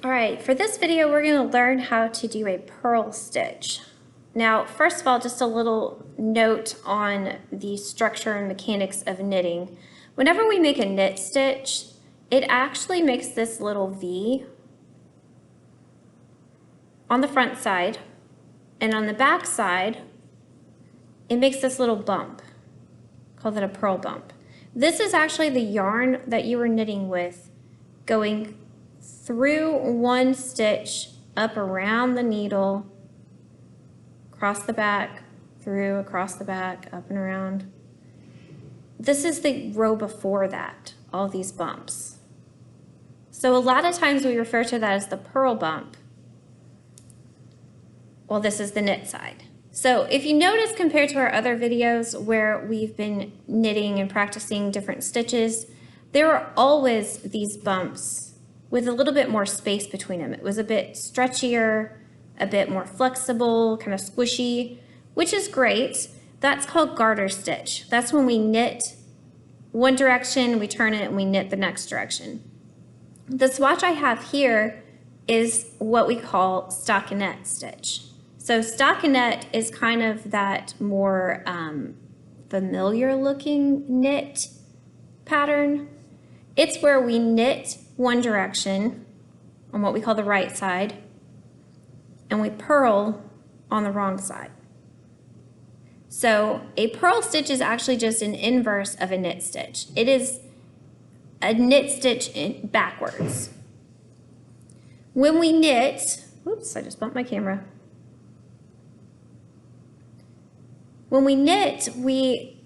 All right, for this video, we're going to learn how to do a purl stitch. Now, first of all, just a little note on the structure and mechanics of knitting. Whenever we make a knit stitch, it actually makes this little V on the front side, and on the back side, it makes this little bump. Call that a purl bump. This is actually the yarn that you were knitting with going through one stitch up around the needle, across the back, through, across the back, up and around. This is the row before that, all these bumps. So a lot of times we refer to that as the purl bump. Well, this is the knit side. So if you notice compared to our other videos where we've been knitting and practicing different stitches, there are always these bumps with a little bit more space between them. It was a bit stretchier, a bit more flexible, kind of squishy, which is great. That's called garter stitch. That's when we knit one direction, we turn it, and we knit the next direction. The swatch I have here is what we call stockinette stitch. So stockinette is kind of that more familiar looking knit pattern. It's where we knit one direction on what we call the right side, and we purl on the wrong side. So a purl stitch is actually just an inverse of a knit stitch. It is a knit stitch backwards. When we knit, oops, I just bumped my camera. When we knit, we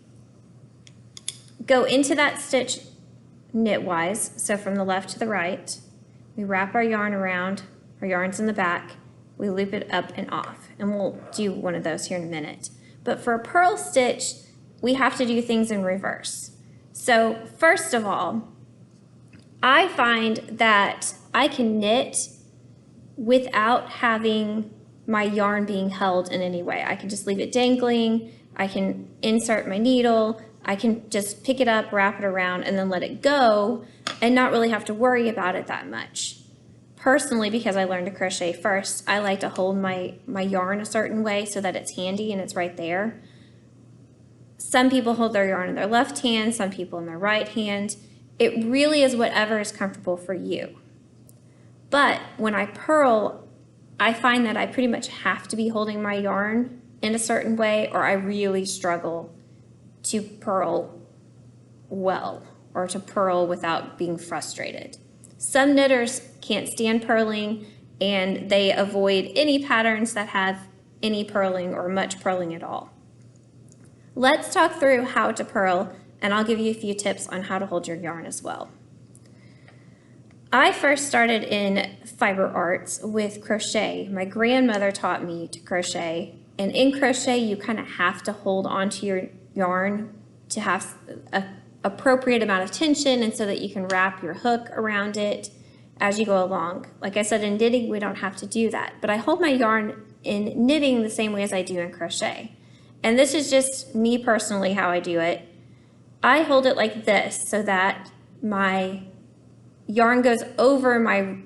go into that stitch knitwise, so from the left to the right, we wrap our yarn around, our yarn's in the back, we loop it up and off, and we'll do one of those here in a minute. But for a purl stitch, we have to do things in reverse. So first of all, I find that I can knit without having my yarn being held in any way. I can just leave it dangling, I can insert my needle, I can just pick it up, wrap it around, and then let it go and not really have to worry about it that much. Personally, because I learned to crochet first, I like to hold my yarn a certain way so that it's handy and it's right there. Some people hold their yarn in their left hand, some people in their right hand. It really is whatever is comfortable for you. But when I purl, I find that I pretty much have to be holding my yarn in a certain way, or I really struggle to purl well, or to purl without being frustrated. Some knitters can't stand purling, and they avoid any patterns that have any purling or much purling at all. Let's talk through how to purl, and I'll give you a few tips on how to hold your yarn as well. I first started in fiber arts with crochet. My grandmother taught me to crochet, and in crochet you kind of have to hold onto your yarn to have an appropriate amount of tension, and so that you can wrap your hook around it as you go along. Like I said, in knitting we don't have to do that, but I hold my yarn in knitting the same way as I do in crochet. And this is just me personally how I do it. I hold it like this so that my yarn goes over my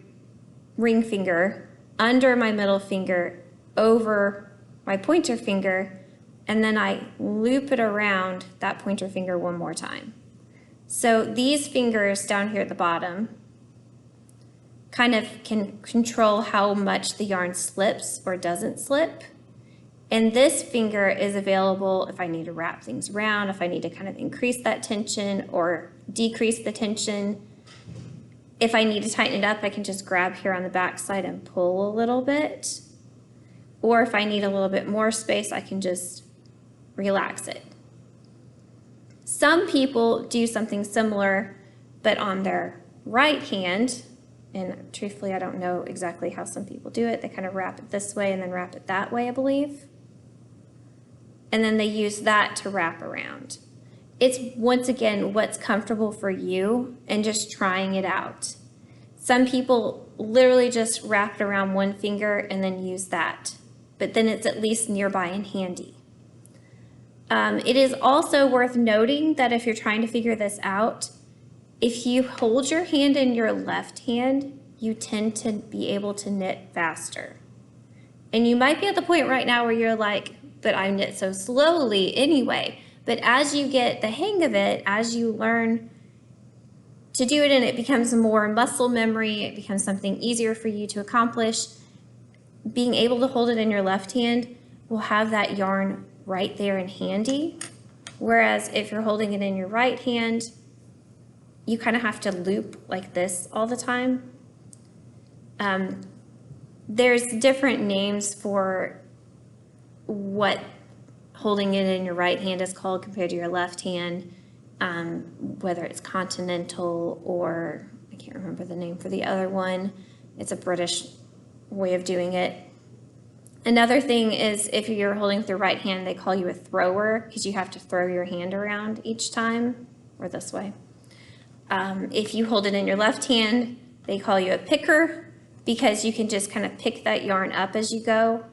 ring finger, under my middle finger, over my pointer finger, and then I loop it around that pointer finger one more time. So these fingers down here at the bottom kind of can control how much the yarn slips or doesn't slip. And this finger is available if I need to wrap things around, if I need to kind of increase that tension or decrease the tension. If I need to tighten it up, I can just grab here on the back side and pull a little bit. Or if I need a little bit more space, I can just relax it. Some people do something similar, but on their right hand, and truthfully I don't know exactly how some people do it. They kind of wrap it this way and then wrap it that way, I believe. And then they use that to wrap around. It's once again what's comfortable for you and just trying it out. Some people literally just wrap it around one finger and then use that, but then it's at least nearby and handy. It is also worth noting that if you're trying to figure this out, if you hold your hand in your left hand, you tend to be able to knit faster. And you might be at the point right now where you're like, but I knit so slowly anyway. But as you get the hang of it, as you learn to do it and it becomes more muscle memory, it becomes something easier for you to accomplish, being able to hold it in your left hand will have that yarn right there and handy. Whereas if you're holding it in your right hand, you kind of have to loop like this all the time. There's different names for what holding it in your right hand is called compared to your left hand, whether it's continental or I can't remember the name for the other one. It's a British way of doing it. Another thing is if you're holding with your right hand, they call you a thrower because you have to throw your hand around each time, or this way. If you hold it in your left hand, they call you a picker because you can just kind of pick that yarn up as you go.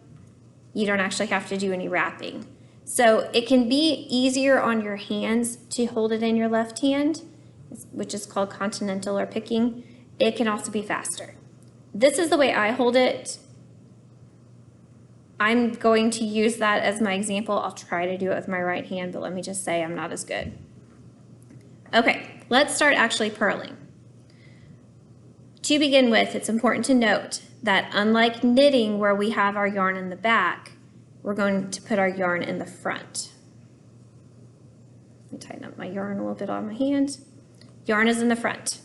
You don't actually have to do any wrapping. So it can be easier on your hands to hold it in your left hand, which is called continental or picking. It can also be faster. This is the way I hold it. I'm going to use that as my example. I'll try to do it with my right hand, but let me just say I'm not as good. Okay, let's start actually purling. To begin with, it's important to note that unlike knitting where we have our yarn in the back, we're going to put our yarn in the front. Let me tighten up my yarn a little bit on my hand. Yarn is in the front.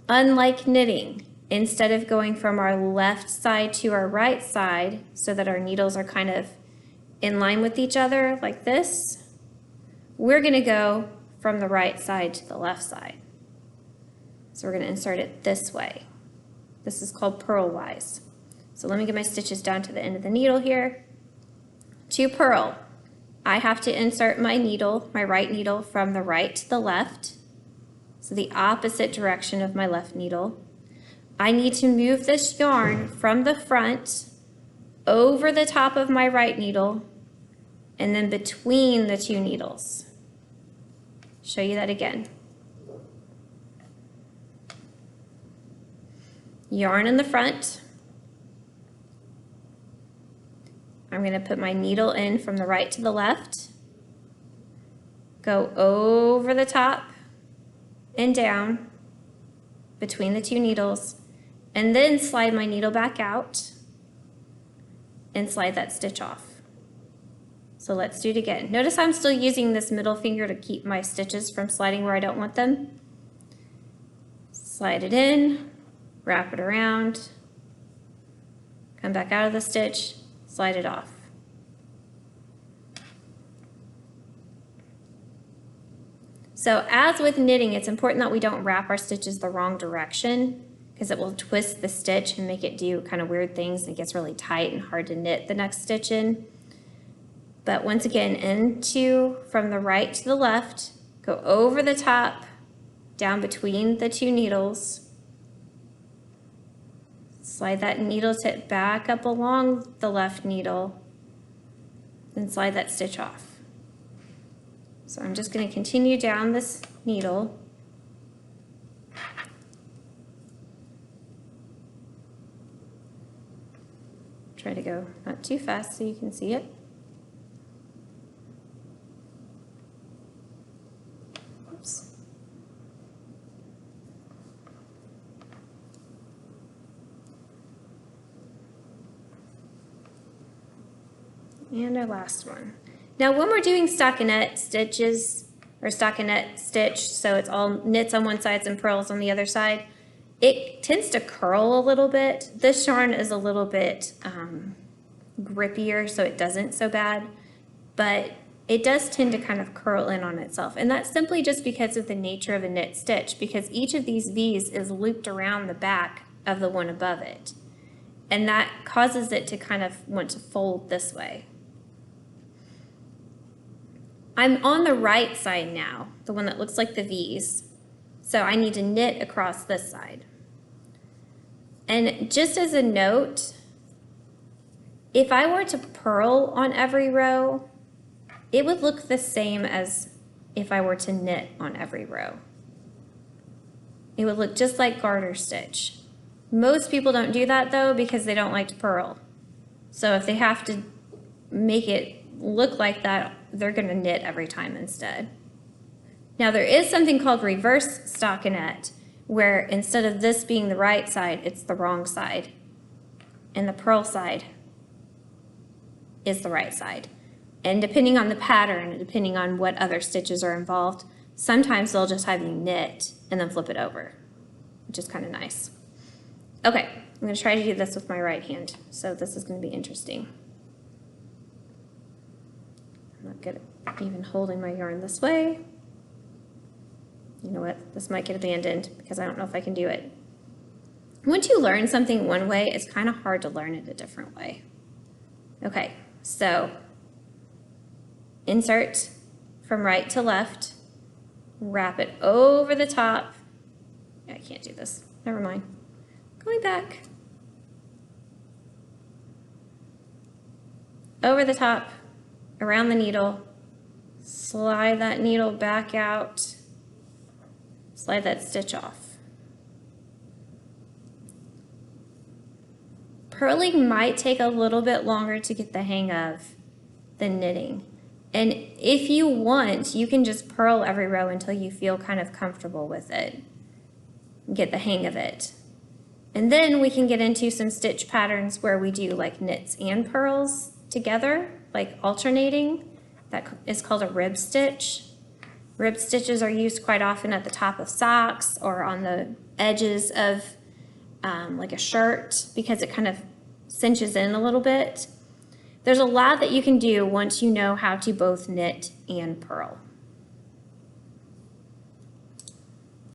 Unlike knitting, instead of going from our left side to our right side so that our needles are kind of in line with each other like this, we're going to go from the right side to the left side. So we're going to insert it this way. This is called purlwise. So let me get my stitches down to the end of the needle here. To purl, I have to insert my needle, my right needle, from the right to the left, so the opposite direction of my left needle. I need to move this yarn from the front over the top of my right needle and then between the two needles. Show you that again. Yarn in the front. I'm going to put my needle in from the right to the left, go over the top and down between the two needles, and then slide my needle back out and slide that stitch off. So let's do it again. Notice I'm still using this middle finger to keep my stitches from sliding where I don't want them. Slide it in, wrap it around, come back out of the stitch, slide it off. So as with knitting, it's important that we don't wrap our stitches the wrong direction because it will twist the stitch and make it do kind of weird things and it gets really tight and hard to knit the next stitch in. But once again, from the right to the left, go over the top, down between the two needles, slide that needle tip back up along the left needle, then slide that stitch off. So I'm just going to continue down this needle. Try to go not too fast so you can see it. Oops. And our last one. Now when we're doing stockinette stitches, or stockinette stitch, so it's all knits on one side and purls on the other side, it tends to curl a little bit. This yarn is a little bit grippier, so it doesn't so bad, but it does tend to kind of curl in on itself. And that's simply just because of the nature of a knit stitch, because each of these V's is looped around the back of the one above it. And that causes it to kind of want to fold this way. I'm on the right side now, the one that looks like the V's. So I need to knit across this side. And just as a note, if I were to purl on every row, it would look the same as if I were to knit on every row. It would look just like garter stitch. Most people don't do that though because they don't like to purl. So if they have to make it look like that, they're gonna knit every time instead. Now there is something called reverse stockinette, where instead of this being the right side, it's the wrong side. And the purl side is the right side. And depending on the pattern, and depending on what other stitches are involved, sometimes they'll just have you knit and then flip it over, which is kind of nice. Okay, I'm gonna try to do this with my right hand, so this is gonna be interesting. I'm not good at even holding my yarn this way. You know what, this might get abandoned because I don't know if I can do it. Once you learn something one way, it's kind of hard to learn it a different way. Okay, so insert from right to left, wrap it over the top. I can't do this, never mind. Going back. Over the top, around the needle, slide that needle back out, slide that stitch off. Purling might take a little bit longer to get the hang of than knitting. And if you want, you can just purl every row until you feel kind of comfortable with it, get the hang of it. And then we can get into some stitch patterns where we do like knits and purls together, like alternating. That is called a rib stitch. Rib stitches are used quite often at the top of socks or on the edges of like a shirt because it kind of cinches in a little bit. There's a lot that you can do once you know how to both knit and purl.